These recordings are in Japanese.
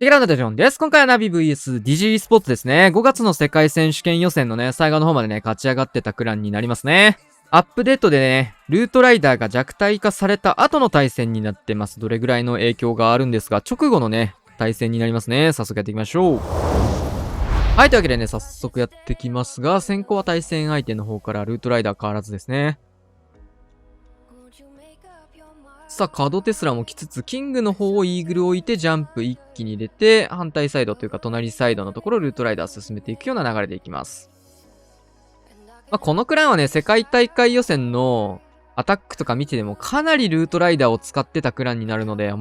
テキランダテジョンです。今回はナビ VS ディジースポーツですね。5月の世界選手権予選のね、最後の方までね、勝ち上がってたクランになりますね。アップデートでね、ルートライダーが弱体化された後の対戦になってます。どれぐらいの影響があるんですが、直後のね、対戦になりますね。早速やっていきましょう。はい、というわけでね、早速やっていきますが、先行は対戦相手の方からルートライダー変わらずですね。さあ、カードテスラも来つつ、キングの方をイーグル置いてジャンプ一気に入れて、反対サイドというか隣サイドのところルートライダー進めていくような流れでいきます。このクランはね、世界大会予選のアタックとか見てでもかなりルートライダーを使ってたクランになるので、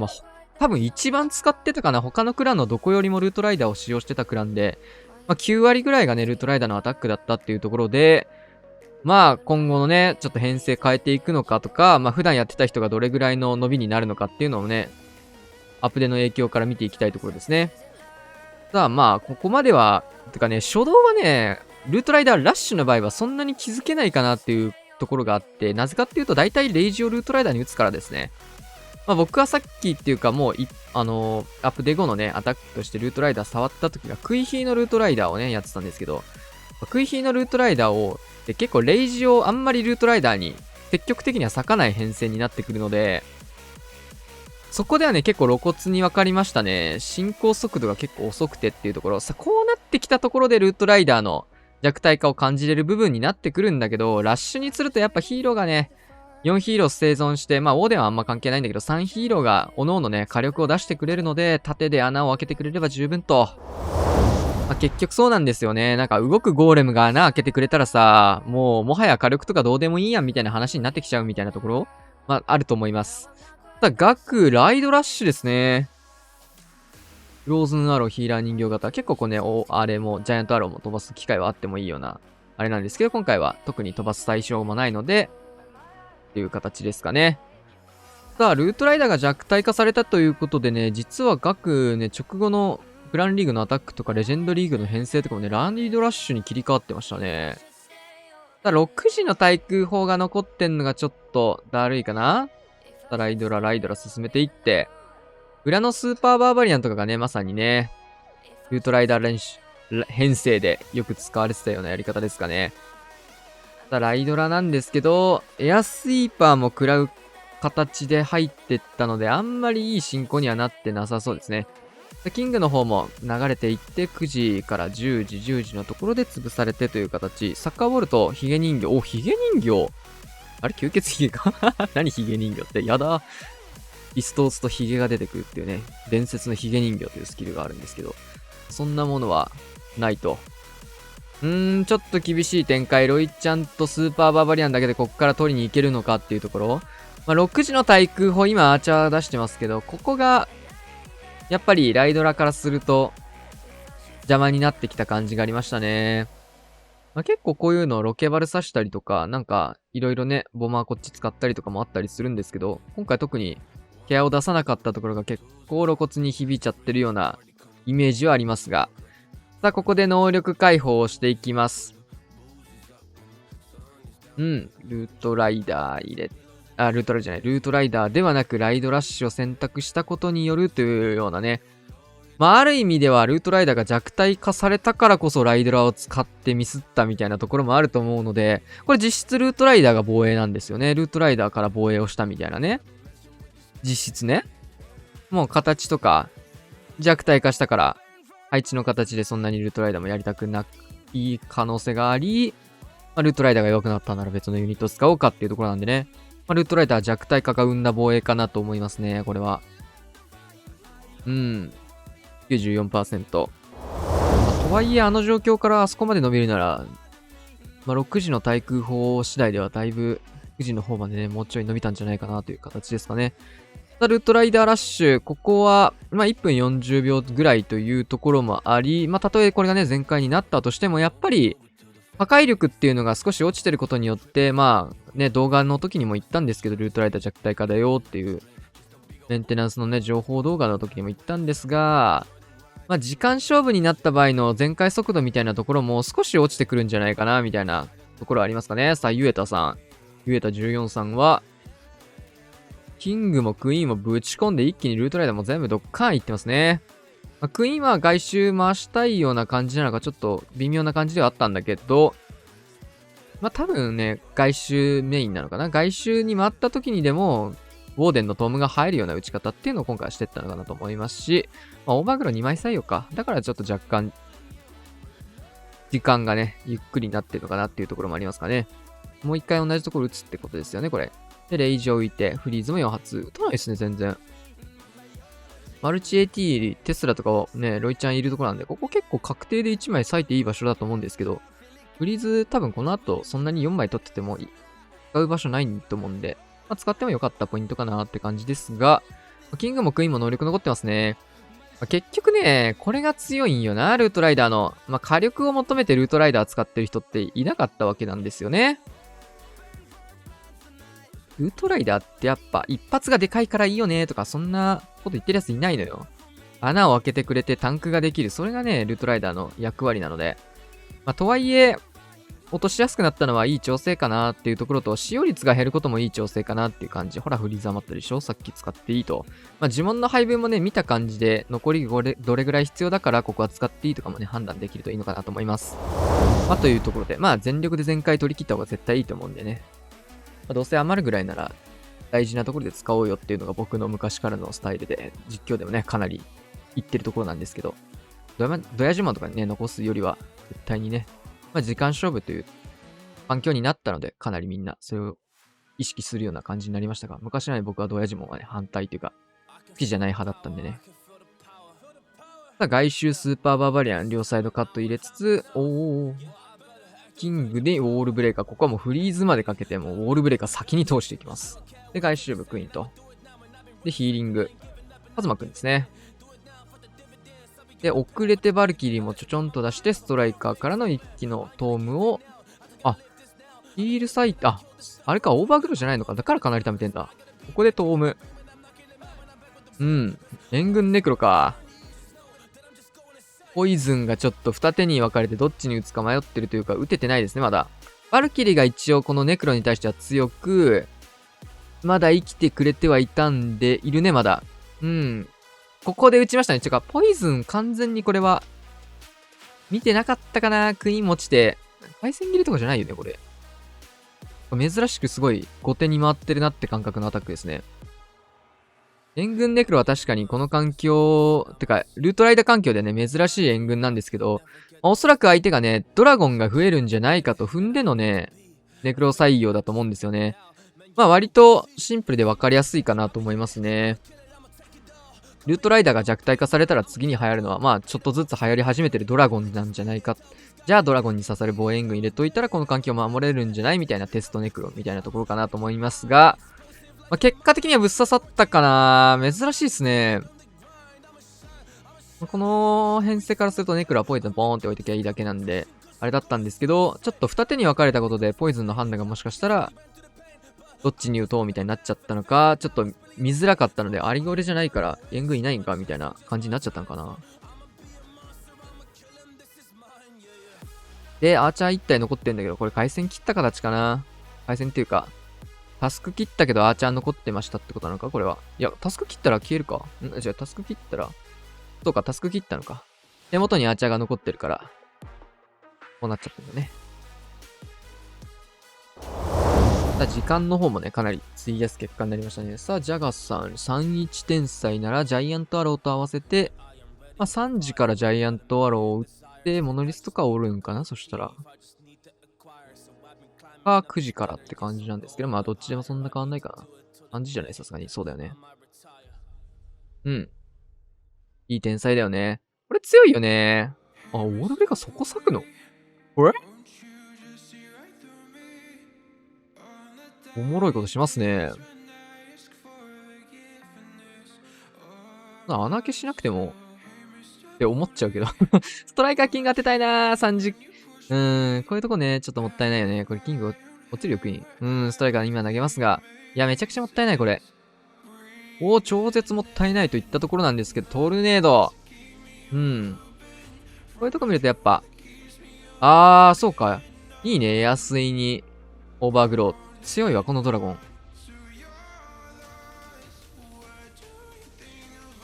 多分一番使ってたかな。他のクランのどこよりもルートライダーを使用してたクランで、9割ぐらいがね、ルートライダーのアタックだったっていうところで、今後のね、ちょっと編成変えていくのかとか、普段やってた人がどれぐらいの伸びになるのかっていうのをね、アップデの影響から見ていきたいところですね。さあここまでは、てかね、初動はね、ルートライダーラッシュの場合はそんなに気づけないかなっていうところがあって、なぜかっていうと大体レイジをルートライダーに打つからですね。僕はさっきっていうかもうアップデ後のね、アタックとしてルートライダー触った時が、クイヒーのルートライダーをね、やってたんですけど、クイヒーのルートライダーを、結構レイジをあんまりルートライダーに積極的には割かない編成になってくるので、そこではね、結構露骨に分かりましたね。進行速度が結構遅くてっていうところ。さ、こうなってきたところでルートライダーの弱体化を感じれる部分になってくるんだけど、ラッシュにするとやっぱヒーローがね、4ヒーロー生存して、オーデンはあんま関係ないんだけど、3ヒーローが各々ね、火力を出してくれるので、縦で穴を開けてくれれば十分と。結局そうなんですよね。なんか動くゴーレムが穴開けてくれたらさ、もはや火力とかどうでもいいやんみたいな話になってきちゃうみたいなところあると思います。ただ、ガク、ライドラッシュですね。ローズンアロー、ヒーラー人形型。結構ね、あれも、ジャイアントアローも飛ばす機会はあってもいいような、あれなんですけど、今回は特に飛ばす対象もないので、っていう形ですかね。さあ、ルートライダーが弱体化されたということでね、実はガクね、直後のグランリーグのアタックとかレジェンドリーグの編成とかもね、ランディードラッシュに切り替わってましたね。ただ6時の対空砲が残ってんのがちょっとだるいかな。ライドラ進めていって、裏のスーパーバーバリアンとかがね、まさにね、ルートライダー編成でよく使われてたようなやり方ですかね。ライドラなんですけど、エアスイーパーも食らう形で入ってったので、あんまりいい進行にはなってなさそうですね。キングの方も流れていって、9時から10時のところで潰されてという形。サッカーボールとヒゲ人形。お、ヒゲ人形あれ吸血ヒゲか何ヒゲ人形って。やだ。ピストースとヒゲが出てくるっていうね、伝説のヒゲ人形というスキルがあるんですけど、そんなものはないと。ちょっと厳しい展開。ロイちゃんとスーパーバーバリアンだけでこっから取りに行けるのかっていうところ。6時の対空砲、今アーチャー出してますけど、ここが、やっぱりライドラからすると、邪魔になってきた感じがありましたね。結構こういうのをロケバル刺したりとか、なんか、いろいろね、ボマーこっち使ったりとかもあったりするんですけど、今回特にケアを出さなかったところが結構露骨に響いちゃってるようなイメージはありますが、さあ、ここで能力解放をしていきます。ルートライダー入れ、ルートライダーじゃない、ルートライダーではなくライドラッシュを選択したことによるというようなね、ある意味ではルートライダーが弱体化されたからこそライドラを使ってミスったみたいなところもあると思うので、これ実質ルートライダーが防衛なんですよね。ルートライダーから防衛をしたみたいなね。実質ね。もう形とか弱体化したから、配置の形でそんなにルートライダーもやりたくない可能性があり、ルートライダーが弱くなったなら別のユニットを使おうかっていうところなんでね。ルートライダー弱体化が生んだ防衛かなと思いますね、これは。94%。とはいえ、あの状況からあそこまで伸びるなら、6時の対空砲次第ではだいぶ、9時の方までね、もうちょい伸びたんじゃないかなという形ですかね。ルートライダーラッシュ、ここは、1分40秒ぐらいというところもあり、たとえこれがね、全開になったとしても、やっぱり、破壊力っていうのが少し落ちてることによって、動画の時にも言ったんですけど、ルートライダー弱体化だよっていう、メンテナンスのね、情報動画の時にも言ったんですが、時間勝負になった場合の全開速度みたいなところも少し落ちてくるんじゃないかな、みたいなところありますかね。さあ、ユエタさん。ユエタ14さんは、キングもクイーンもぶち込んで一気にルートライダーも全部ドッカーンいってますね。まあ、クイーンは外周回したいような感じなのか、ちょっと微妙な感じではあったんだけど、まあ、多分ね、外周メインなのかな。外周に回った時にでも、ウォーデンのトームが入るような打ち方っていうのを今回はしてったのかなと思いますし、まあ、オーバーグロー2枚採用か。だからちょっと若干、時間がね、ゆっくりになってるのかなっていうところもありますかね。もう一回同じところ打つってことですよね、これ。で、レイジを置いて、フリーズも4発。打たないですね、全然。マルチ AT、テスラとかをね、ロイちゃんいるところなんで、ここ結構確定で1枚割いていい場所だと思うんですけど、フリーズ多分この後そんなに4枚取ってても使う場所ないと思うんで、まあ、使ってもよかったポイントかなって感じですが、キングもクイーンも能力残ってますね。まあ、結局ね、これが強いんよな、ルートライダーの。まあ、火力を求めてルートライダー使ってる人っていなかったわけなんですよね。ルートライダーってやっぱ一発がでかいからいいよねとかそんなこと言ってるやついないのよ。穴を開けてくれてタンクができる。それがね、ルートライダーの役割なので。まあ、とはいえ、落としやすくなったのはいい調整かなっていうところと、使用率が減ることもいい調整かなっていう感じ。ほら、フリーザー余ったでしょ、さっき使っていいと。まあ、呪文の配分もね、見た感じで、残りどれぐらい必要だから、ここは使っていいとかもね、判断できるといいのかなと思います。まあ、というところで、まあ、全力で全開取り切った方が絶対いいと思うんでね。まあ、どうせ余るぐらいなら、大事なところで使おうよっていうのが僕の昔からのスタイルで、実況でもね、かなり言ってるところなんですけど、ドヤ呪文とかにね、残すよりは、絶対にね、まあ、時間勝負という環境になったので、かなりみんなそれを意識するような感じになりましたが、昔のように僕はドヤ呪文はね、反対というか、好きじゃない派だったんでね。外周スーパーバーバリアン、両サイドカット入れつつ、キングでウォールブレーカー。ここはもうフリーズまでかけて、もうウォールブレーカー先に通していきます。で、外周部クイーンと。で、ヒーリング。カズマくんですね。で、遅れてバルキリーもちょちょんと出して、ストライカーからの一気のトームを、ヒールサイト、あれか、オーバーグローじゃないのか。だからかなり貯めてんだ。ここでトーム。援軍ネクロか。ポイズンがちょっと二手に分かれてどっちに打つか迷ってるというか、打ててないですね、まだ。バルキリーが一応このネクロに対しては強く、まだ生きてくれてはいたんで、いるね、まだ。ここで打ちましたね。ポイズン完全にこれは、見てなかったかな。クイーン持ちて。対戦切りとかじゃないよね、これ。珍しくすごい後手に回ってるなって感覚のアタックですね。援軍ネクロは確かにこの環境、てか、ルートライダー環境でね、珍しい援軍なんですけど、おそらく相手がね、ドラゴンが増えるんじゃないかと踏んでのね、ネクロ採用だと思うんですよね。まあ割とシンプルで分かりやすいかなと思いますね。ルートライダーが弱体化されたら次に流行るのは、まあちょっとずつ流行り始めてるドラゴンなんじゃないか。じゃあドラゴンに刺さる防衛援軍入れといたらこの環境守れるんじゃないみたいなテストネクロみたいなところかなと思いますが、まあ、結果的にはぶっ刺さったかな。珍しいですね。この編成からするとネクロはポイズンボーンって置いてきゃいいだけなんで、あれだったんですけど、ちょっと二手に分かれたことでポイズンの判断がもしかしたら、どっちに打とうみたいになっちゃったのか、ちょっと見づらかったので、アリゴレじゃないから援軍いないんかみたいな感じになっちゃったのかな。で、アーチャー1体残ってんだけど、これ回線切った形かな。回線っていうか、タスク切ったけどアーチャー残ってましたってことなのかこれは。いや、タスク切ったら消えるかじゃあタスク切ったら、そうか、タスク切ったのか。手元にアーチャーが残ってるから、こうなっちゃったんだね。さあ、時間の方もね、かなり費やす結果になりましたね。さあ、ジャガさん、31天才ならジャイアントアローと合わせて、まあ、3時からジャイアントアローを打って、モノリスとかおるんかなそしたら。9時からって感じなんですけど、まあどっちでもそんな変わんないかな。感じじゃないさすがに。そうだよね。いい天才だよね。これ強いよね。ウォールブレイカーそこ割くのこれおもろいことしますね。穴開けしなくても、って思っちゃうけど。ストライカーキング当てたいなー、3時。こういうとこね、ちょっともったいないよね。これキング落ちるよ、クイーン。ストライカー今投げますが。いや、めちゃくちゃもったいない、これ。超絶もったいないといったところなんですけど、トルネード。こういうとこ見るとやっぱ、そうか。いいね、エアスイに、オーバーグロー。強いわ、このドラゴン。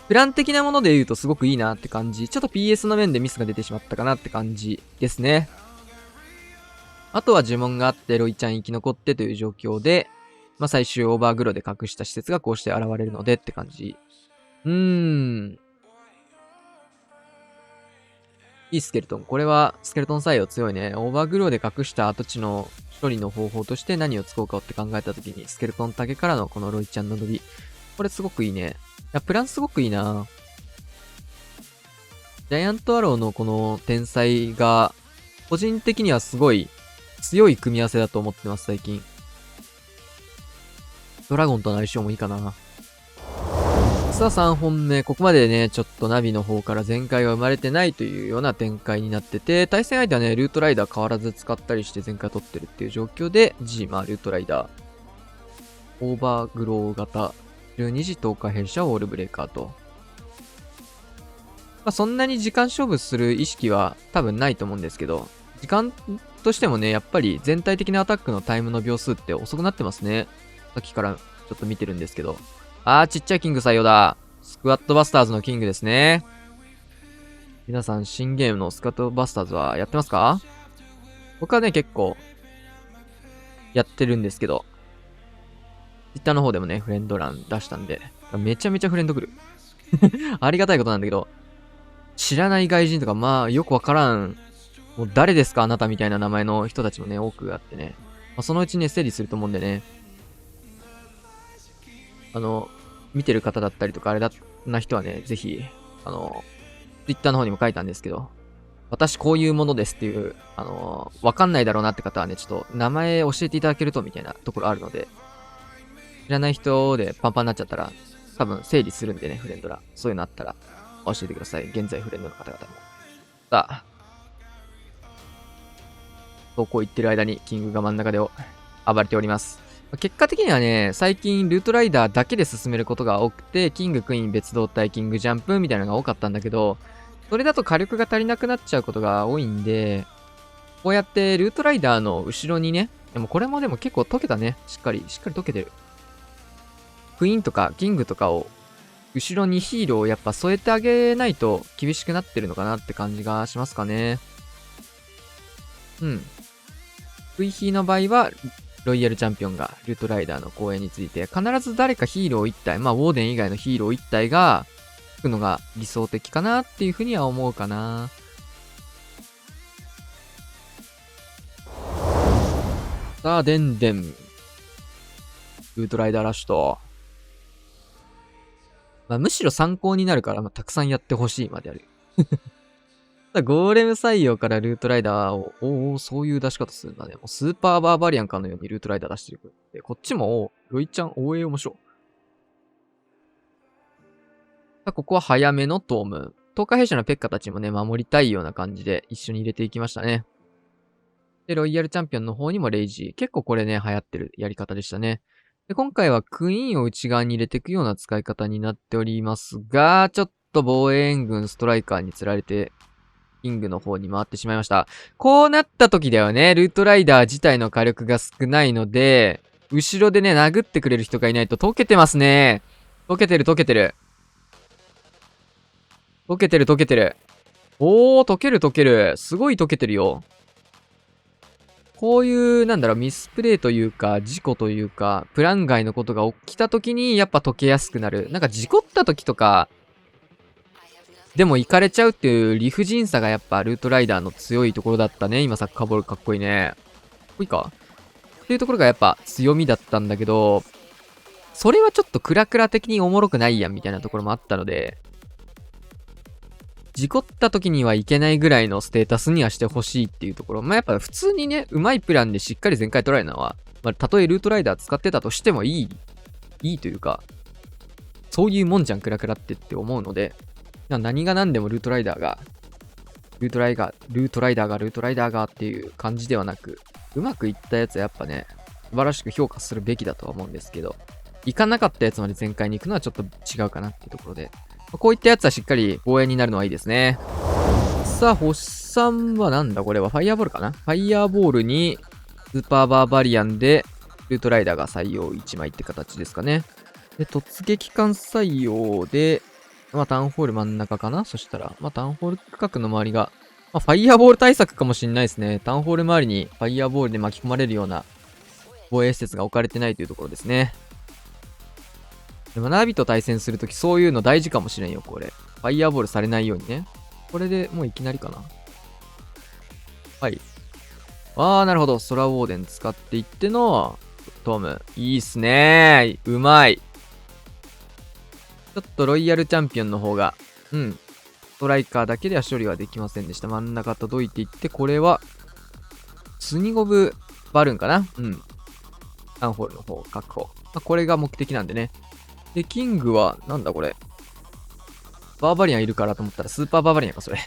プラン的なもので言うとすごくいいなって感じ。ちょっと PS の面でミスが出てしまったかなって感じですね。あとは呪文があってロイちゃん生き残ってという状況で、まあ最終オーバーグロで隠した施設がこうして現れるのでって感じ。いいスケルトン。これはスケルトン採用強いね。オーバーグローで隠した跡地の処理の方法として何を使おうかって考えたときに、スケルトンタゲからのこのロイちゃんの伸び。これすごくいいね。いや、プランすごくいいな。ジャイアントアローのこの天才が、個人的にはすごい強い組み合わせだと思ってます、最近。ドラゴンとの相性もいいかな。さあ3本目。ここまでね、ちょっとナビの方から全開が生まれてないというような展開になってて、対戦相手はね、ルートライダー変わらず使ったりして全開取ってるっていう状況で、ルートライダー。オーバーグロー型。12時10日弊社ウォールブレーカーと。まあ、そんなに時間勝負する意識は多分ないと思うんですけど、時間としてもね、やっぱり全体的なアタックのタイムの秒数って遅くなってますね。さっきからちょっと見てるんですけど。ちっちゃいキング採用だ。スクワットバスターズのキングですね。皆さん、新ゲームのスクワットバスターズはやってますか？僕はね、結構、やってるんですけど、Twitter の方でもね、フレンド欄出したんで、めちゃめちゃフレンド来る。ありがたいことなんだけど、知らない外人とか、まあ、よくわからん、もう誰ですかあなたみたいな名前の人たちもね、多くあってね。まあ、そのうちね、整理すると思うんでね。見てる方だったりとか、あれだな人はね、ぜひ、Twitter の方にも書いたんですけど、私こういうものですっていう、わかんないだろうなって方はね、ちょっと名前教えていただけるとみたいなところあるので、知らない人でパンパンになっちゃったら、多分整理するんでね、フレンドら。そういうのあったら教えてください。現在フレンドの方々も。さあ、そうこう言ってる間にキングが真ん中で暴れております。結果的にはね、最近ルートライダーだけで進めることが多くて、キング、クイーン、別動隊、キング、ジャンプみたいなのが多かったんだけど、それだと火力が足りなくなっちゃうことが多いんで、こうやってルートライダーの後ろにね、でもこれもでも結構解けたね。しっかり解けてる。クイーンとかキングとかを、後ろにヒーローをやっぱ添えてあげないと厳しくなってるのかなって感じがしますかね。クイヒーの場合は、ロイヤルチャンピオンがルートライダーの公演について、必ず誰かヒーロー1体、まあウォーデン以外のヒーロー1体が、つくのが理想的かなっていうふうには思うかな。さあ、でんでん。ルートライダーラッシュと。まあ、むしろ参考になるから、まあ、たくさんやってほしいまである。ゴーレム採用からルートライダーを、そういう出し方するんだね。もうスーパーバーバリアンかのようにルートライダー出してる。で、こっちも、ロイちゃん、応援面白い。ここは早めのトーム。10日弊社のペッカたちもね、守りたいような感じで一緒に入れていきましたね。で、ロイヤルチャンピオンの方にもレイジー。結構これね、流行ってるやり方でしたね。で、今回はクイーンを内側に入れていくような使い方になっておりますが、ちょっと防衛援軍ストライカーに釣られて、キングの方に回ってしまいました。こうなった時だよね、ルートライダー自体の火力が少ないので、後ろでね、殴ってくれる人がいないと溶けてますね。溶けてる。溶けてる。溶ける。すごい溶けてるよ。こういう、ミスプレイというか、事故というか、プラン外のことが起きた時に、やっぱ溶けやすくなる。事故った時とか、でも行かれちゃうっていう理不尽さがやっぱルートライダーの強いところだったね。今サッカーボールかっこいいね。かっこいいかっていうところがやっぱ強みだったんだけど、それはちょっとクラクラ的におもろくないやんみたいなところもあったので、事故った時にはいけないぐらいのステータスにはしてほしいっていうところ。まあ、やっぱ普通にね、うまいプランでしっかり全開取られるのは、まあ、たとえルートライダー使ってたとしてもいいというか、そういうもんじゃん、クラクラって思うので、何が何でもルートライダーがっていう感じではなく、うまくいったやつはやっぱね、素晴らしく評価するべきだとは思うんですけど、いかなかったやつまで全開に行くのはちょっと違うかなっていうところで、こういったやつはしっかり防衛になるのはいいですね。さあ、星さんはなんだこれはファイヤーボールかな。ファイヤーボールにスーパーバーバリアンでルートライダーが採用1枚って形ですかね。で、突撃艦採用で、まあタウンホール真ん中かな。そしたら、まあタウンホール区画の周りが、まあファイヤーボール対策かもしんないですね。タウンホール周りにファイヤーボールで巻き込まれるような防衛施設が置かれてないというところですね。でもナビと対戦するときそういうの大事かもしれんよ、これ。ファイヤーボールされないようにね。これでもういきなりかな。はい。なるほど。ソラウォーデン使っていっての、トム。いいっすねー。うまい。ちょっとロイヤルチャンピオンの方が、ストライカーだけでは処理はできませんでした。真ん中届いていって、これは、スニゴブバルーンかな。タウンホールの方確保。これが目的なんでね。で、キングは、なんだこれ。バーバリアンいるからと思ったらスーパーバーバリアンか、それ。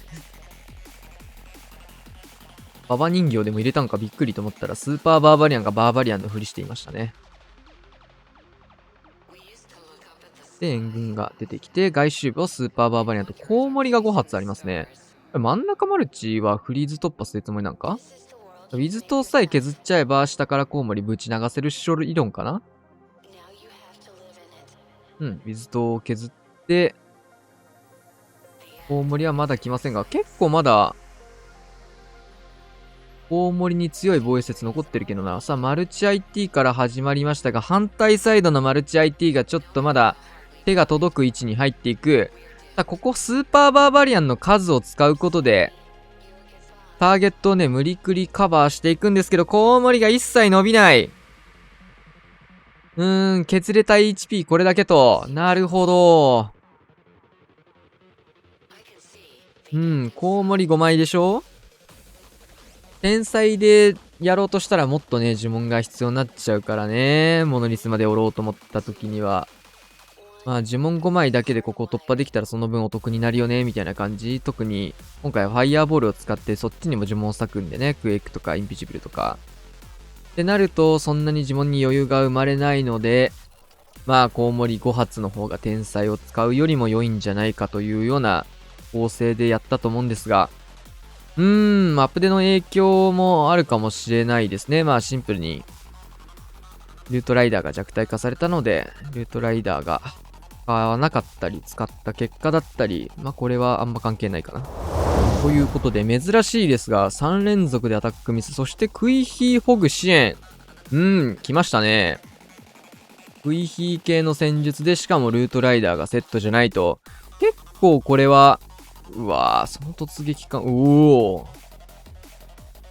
ババ人形でも入れたんかびっくりと思ったら、スーパーバーバリアンがバーバリアンのふりしていましたね。で、援軍が出てきて、外周部をスーパーバーバリアンと、コウモリが5発ありますね。真ん中マルチはフリーズ突破するつもりなんか？ウィズ島さえ削っちゃえば、下からコウモリぶち流せるショル理論かな？ウィズ島を削って、コウモリはまだ来ませんが、結構まだ、コウモリに強い防衛施設残ってるけどな。さあ、マルチ IT から始まりましたが、反対サイドのマルチ IT がちょっとまだ手が届く位置に入っていく。さあ、ここスーパーバーバリアンの数を使うことで、ターゲットをね、無理くりカバーしていくんですけど、コウモリが一切伸びない。削れた HP これだけと。なるほど。コウモリ5枚でしょ？天才でやろうとしたらもっとね、呪文が必要になっちゃうからね。モノリスまでおろうと思った時には。まあ、呪文5枚だけでここ突破できたらその分お得になるよね、みたいな感じ。特に、今回はファイヤーボールを使ってそっちにも呪文を割くんでね。クエイクとかインビジブルとか。ってなると、そんなに呪文に余裕が生まれないので、まあ、コウモリ5発の方が天才を使うよりも良いんじゃないかというような構成でやったと思うんですが、アップデの影響もあるかもしれないですね。まあ、シンプルに、ルートライダーが弱体化されたので、ルートライダーが使わなかったり、使った結果だったり、まあ、これはあんま関係ないかな。ということで、珍しいですが、3連続でアタックミス、そしてクイヒーホグ支援。来ましたね。クイヒー系の戦術で、しかもルートライダーがセットじゃないと、結構これは、うわー、その突撃感、ホ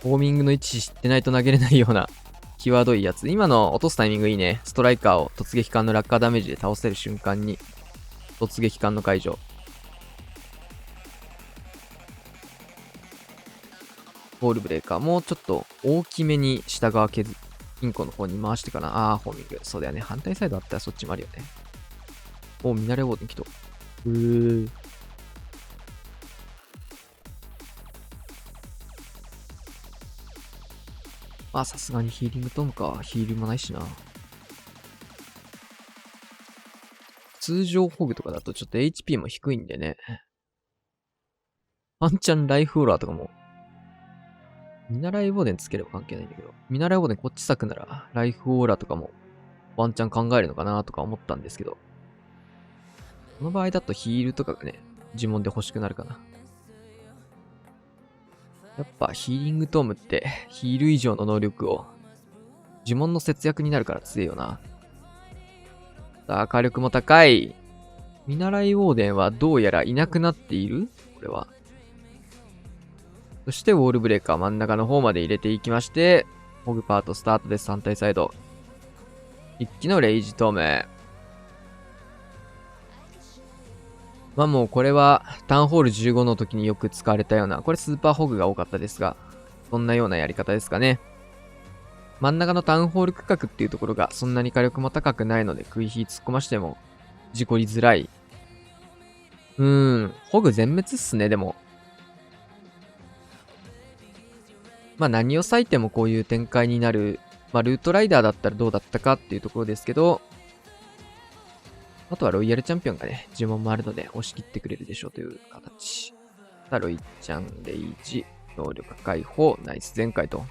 ーミングの位置知ってないと投げれないような、際どいやつ。今の落とすタイミングいいね。ストライカーを突撃艦の落下ダメージで倒せる瞬間に、突撃艦の解除。ボールブレーカーもちょっと大きめに下側削、金庫の方に回してかな。ホーミング。そうだよね。反対サイドあったらそっちもあるよね。見慣れウォーデン来た。さすがにヒーリングトムか。ヒールもないしな。通常ホグとかだとちょっと HP も低いんでね。ワンチャンライフオーラーとかも。見習いウォーデンつければ関係ないんだけど。見習いウォーデンこっち咲くなら、ライフオーラーとかもワンチャン考えるのかなとか思ったんですけど。この場合だとヒールとかがね、呪文で欲しくなるかな。やっぱヒーリングトームってヒール以上の能力を呪文の節約になるから強いよな。さあ、火力も高い。見習いウォーデンはどうやらいなくなっている？これは。そしてウォールブレーカー真ん中の方まで入れていきまして、ホグパートスタートです。反対サイド。一気のレイジトーム。まあもうこれはタウンホール15の時によく使われたような、これスーパーホグが多かったですが、そんなようなやり方ですかね。真ん中のタウンホール区画っていうところがそんなに火力も高くないので、食い火突っ込ましても事故りづらい。ホグ全滅っすね、でも。まあ何を割いてもこういう展開になる。まあルートライダーだったらどうだったかっていうところですけど、あとはロイヤルチャンピオンがね、呪文もあるので押し切ってくれるでしょうという形。さあ、ロイちゃん、レイジ、能力解放、ナイス全開と。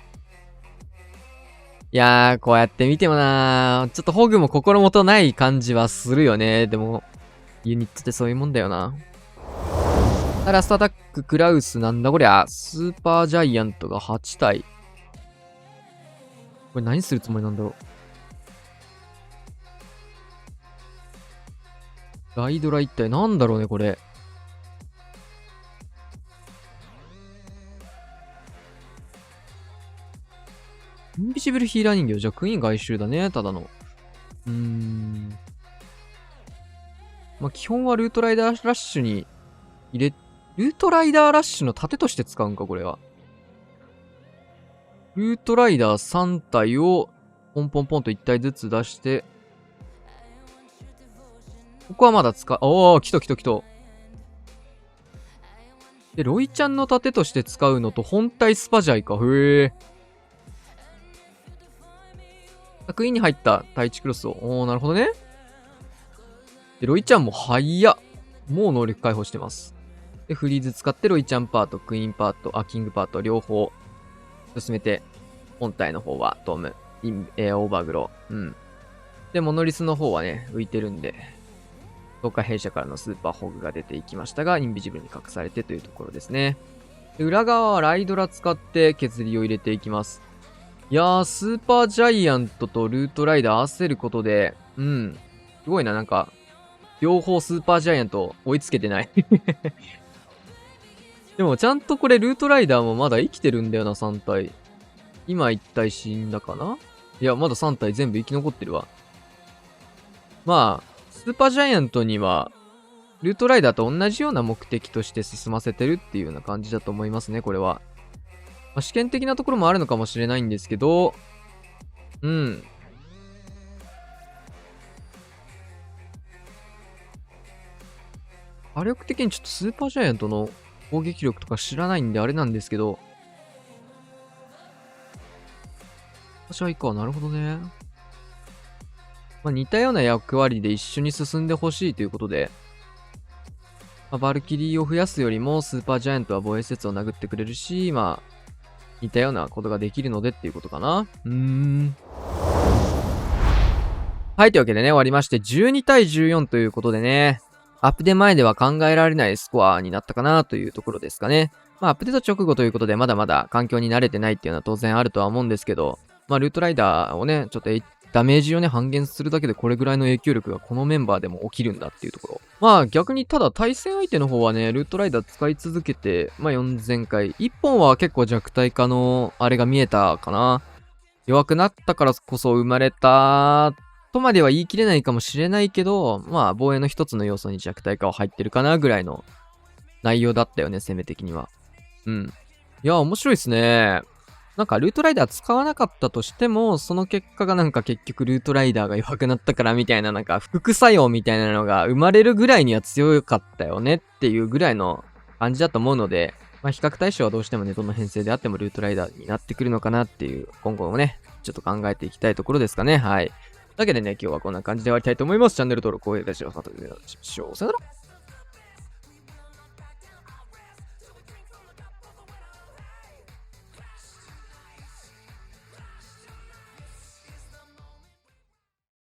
いやー、こうやって見てもなー、ちょっとホグも心もとない感じはするよね。でも、ユニットってそういうもんだよな。ラストアタック、クラウスなんだこりゃ。スーパージャイアントが8体。これ何するつもりなんだろう。ライドラ一体なんだろうね、これ。インビジブルヒーラー人形。じゃあクイーン外周だね、ただの。まあ、基本はルートライダーラッシュにルートライダーラッシュの盾として使うんか、これは。ルートライダー3体をポンポンポンと1体ずつ出して、ここはまだ来た。で、ロイちゃんの盾として使うのと本体スパジャイか。へえ。作品に入った対地クロスを。なるほどね。で、ロイちゃんも早っ。もう能力解放してます。で、フリーズ使ってロイちゃんパート、クイーンパート、キングパート両方進めて、本体の方はトム、オーバーグロー。で、モノリスの方はね、浮いてるんで、東海弊社からのスーパーホグが出ていきましたが、インビジブルに隠されてというところですね。で、裏側はライドラ使って削りを入れていきます。いやー、スーパージャイアントとルートライダー合わせることで、すごいな、なんか、両方スーパージャイアント追いつけてない。でもちゃんとこれルートライダーもまだ生きてるんだよな、3体。今1体死んだかな？いや、まだ3体全部生き残ってるわ。まあ、スーパージャイアントには、ルートライダーと同じような目的として進ませてるっていうような感じだと思いますね、これは。まあ、試験的なところもあるのかもしれないんですけど、火力的にちょっとスーパージャイアントの攻撃力とか知らないんであれなんですけど、私はいいか、なるほどね。まあ、似たような役割で一緒に進んでほしいということで、まあ、バルキリーを増やすよりもスーパージャイアントは防衛施設を殴ってくれるし、まあ、似たようなことができるのでっていうことかな。はい、というわけでね、終わりまして、12対14ということでね、アップデ前では考えられないスコアになったかなというところですかね。まあ、アップデート直後ということで、まだまだ環境に慣れてないっていうのは当然あるとは思うんですけど、まあ、ルートライダーをね、ちょっとダメージをね、半減するだけでこれぐらいの影響力がこのメンバーでも起きるんだっていうところ。まあ逆にただ対戦相手の方はね、ルートライダー使い続けて、まあ4000回。1本は結構弱体化のあれが見えたかな。弱くなったからこそ生まれたとまでは言い切れないかもしれないけど、まあ防衛の一つの要素に弱体化は入ってるかなぐらいの内容だったよね、攻め的には。いや、面白いっすね。なんかルートライダー使わなかったとしても、その結果がなんか結局ルートライダーが弱くなったからみたいななんか副作用みたいなのが生まれるぐらいには強かったよねっていうぐらいの感じだと思うので、まあ比較対象はどうしてもね、どの編成であってもルートライダーになってくるのかなっていう、今後もね、ちょっと考えていきたいところですかね。はい。だけでね、今日はこんな感じで終わりたいと思います。チャンネル登録、高評価しよう。さよなら。